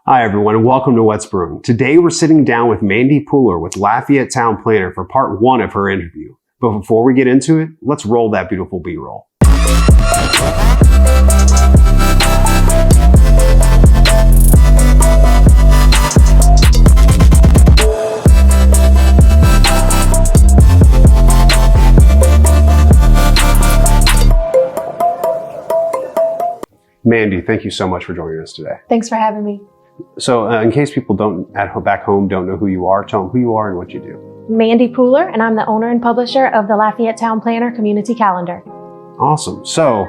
Hi everyone and welcome to What's Brewing. Today we're sitting down with Mandi Pooler with Lafayette Town Planner for part 1 of her interview. But before we get into it, let's roll that beautiful B-roll. Mandi, thank you so much for joining us today. Thanks for having me. So in case people back home don't know who you are, tell them who you are and what you do. Mandi Pooler, and I'm the owner and publisher of the Lafayette Town Planner Community Calendar. Awesome. So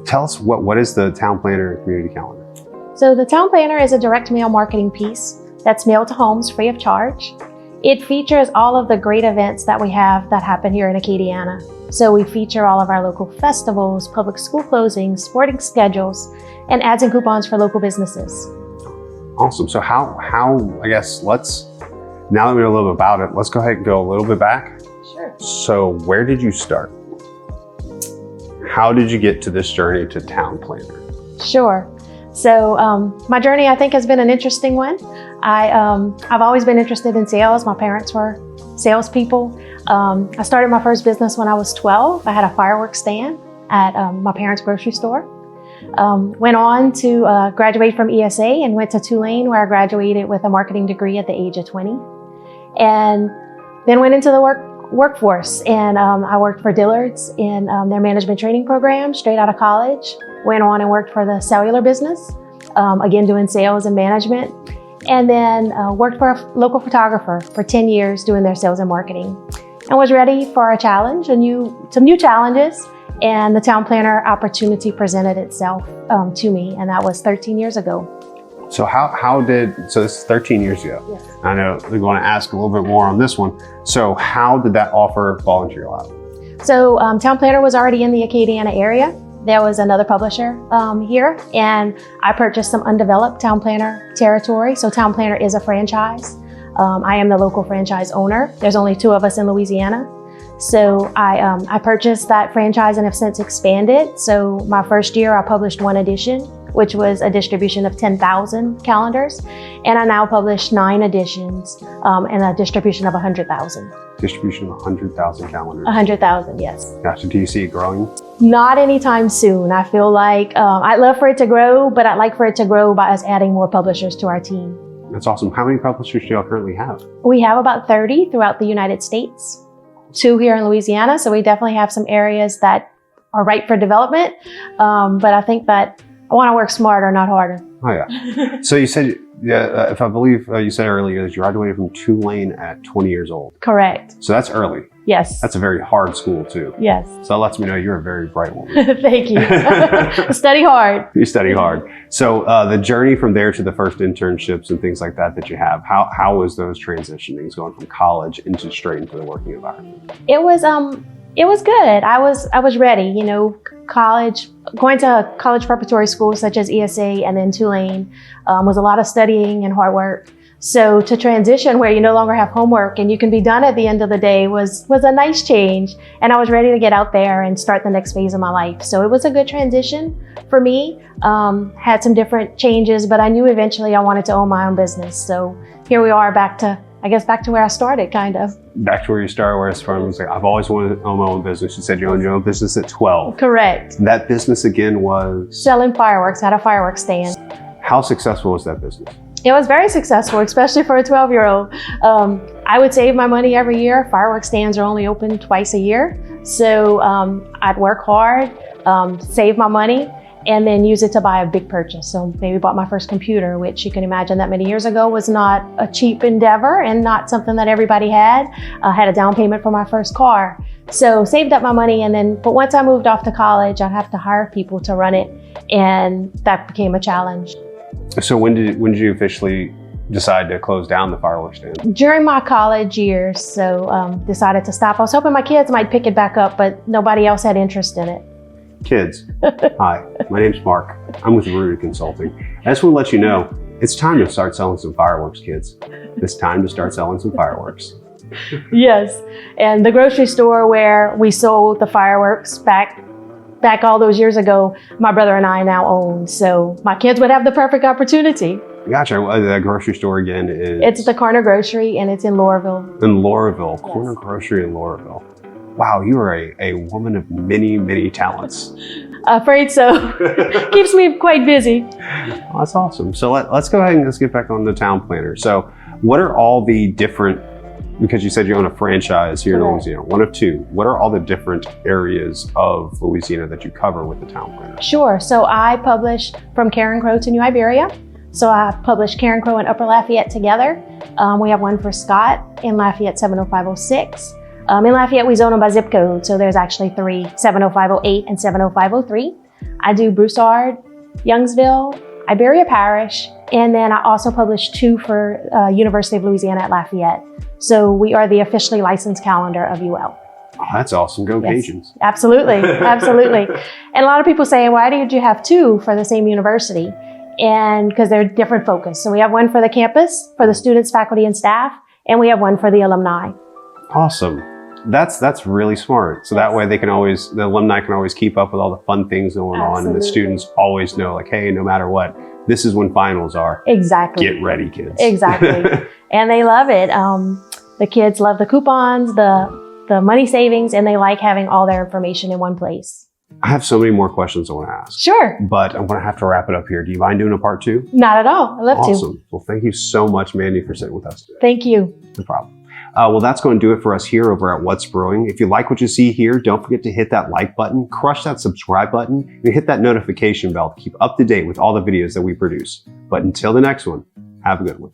tell us what is the Town Planner Community Calendar? So the Town Planner is a direct mail marketing piece that's mailed to homes free of charge. It features all of the great events that we have that happen here in Acadiana. So we feature all of our local festivals, public school closings, sporting schedules, and ads and coupons for local businesses. Awesome. So how I guess now that we know a little bit about it, let's go ahead and go a little bit back. Sure. So where did you start? How did you get to this journey to Town Planner? Sure. So my journey, I think, has been an interesting one. I've always been interested in sales. My parents were salespeople. I started my first business when I was 12. I had a fireworks stand at my parents' grocery store. Went on to graduate from ESA and went to Tulane, where I graduated with a marketing degree at the age of 20. And then went into the workforce, and I worked for Dillard's in their management training program straight out of college. Went on and worked for the cellular business, again doing sales and management. And then worked for a local photographer for 10 years doing their sales and marketing. And was ready for a challenge, some new challenges. And the Town Planner opportunity presented itself to me, and that was 13 years ago. So so this is 13 years ago. Yes. I know we're going to ask a little bit more on this one. So how did that offer fall into your lap? So Town Planner was already in the Acadiana area. There was another publisher here, and I purchased some undeveloped Town Planner territory. So Town Planner is a franchise. I am the local franchise owner. There's only 2 of us in Louisiana. So I purchased that franchise and have since expanded. So my first year I published 1 edition, which was a distribution of 10,000 calendars. And I now publish 9 editions and a distribution of 100,000. Distribution of 100,000 calendars. 100,000, yes. Gotcha. Do you see it growing? Not anytime soon. I feel like I'd love for it to grow, but I'd like for it to grow by us adding more publishers to our team. That's awesome. How many publishers do y'all currently have? We have about 30 throughout the United States. 2 here in Louisiana, so we definitely have some areas that are ripe for development. But I think that I want to work smarter, not harder. Oh yeah. So you said, if I believe you said earlier that you graduated from Tulane at 20 years old. Correct. So that's early. Yes. That's a very hard school too. Yes. So that lets me know you're a very bright woman. Thank you. Study hard. You study hard. So the journey from there to the first internships and things like that you have, how was those transitionings going from college straight into the working environment? It was good. I was ready, college, going to college preparatory schools such as ESA and then Tulane was a lot of studying and hard work. So to transition where you no longer have homework and you can be done at the end of the day was a nice change. And I was ready to get out there and start the next phase of my life. So it was a good transition for me. Had some different changes, but I knew eventually I wanted to own my own business. So here we are back to where I started, kind of. Back to where you started, where it's from. Like, I've always wanted to own my own business. You said you owned your own business at 12. Correct. That business again was? Selling fireworks, had a fireworks stand. How successful was that business? It was very successful, especially for a 12-year-old. I would save my money every year. Fireworks stands are only open twice a year. So I'd work hard, save my money, and then use it to buy a big purchase. So maybe bought my first computer, which you can imagine that many years ago was not a cheap endeavor and not something that everybody had. I had a down payment for my first car. So saved up my money, but once I moved off to college, I'd have to hire people to run it, and that became a challenge. So when did you officially decide to close down the fireworks stand? During my college years, so decided to stop. I was hoping my kids might pick it back up, but nobody else had interest in it. Kids, hi, my name's Mark. I'm with Brewing Consulting. I just want to let you know, it's time to start selling some fireworks, kids. It's time to start selling some fireworks. Yes, and the grocery store where we sold the fireworks back back all those years ago, my brother and I now own. So my kids would have the perfect opportunity. Gotcha. The grocery store again is? It's the Corner Grocery, and it's in Lauraville. In Lauraville. Yes. Corner Grocery in Lauraville. Wow, you are a woman of many, many talents. Afraid so. Keeps me quite busy. Well, that's awesome. So let's go ahead and let's get back on the town planner. So what are all the different, because you said you own a franchise here in Louisiana, one of two. What are all the different areas of Louisiana that you cover with the town planner? Sure. So I publish from Karen Crow to New Iberia. So I publish Karen Crow and Upper Lafayette together. We have one for Scott in Lafayette 70506. In Lafayette, we zone them by zip code. So there's actually 3, 70508 and 70503. I do Broussard, Youngsville, Iberia Parish, and then I also publish 2 for University of Louisiana at Lafayette. So we are the officially licensed calendar of UL. Oh, that's awesome. Go Yes, Cajuns. absolutely, absolutely. And a lot of people say, why did you have 2 for the same university? And because they're different focus. So we have one for the campus, for the students, faculty, and staff, and we have one for the alumni. Awesome. That's really smart. So that way the alumni can always keep up with all the fun things going on, and the students always know, like, hey, no matter what, this is when finals are. Exactly. Get ready, kids. Exactly. And they love it. The kids love the coupons, the money savings, and they like having all their information in one place. I have so many more questions I want to ask. Sure. But I'm going to have to wrap it up here. Do you mind doing a part 2? Not at all. I'd love to. Awesome. Well, thank you so much, Mandy, for sitting with us today. Thank you. No problem. Well, that's going to do it for us here over at What's Brewing. If you like what you see here, don't forget to hit that like button, crush that subscribe button, and hit that notification bell to keep up to date with all the videos that we produce. But until the next one, have a good one.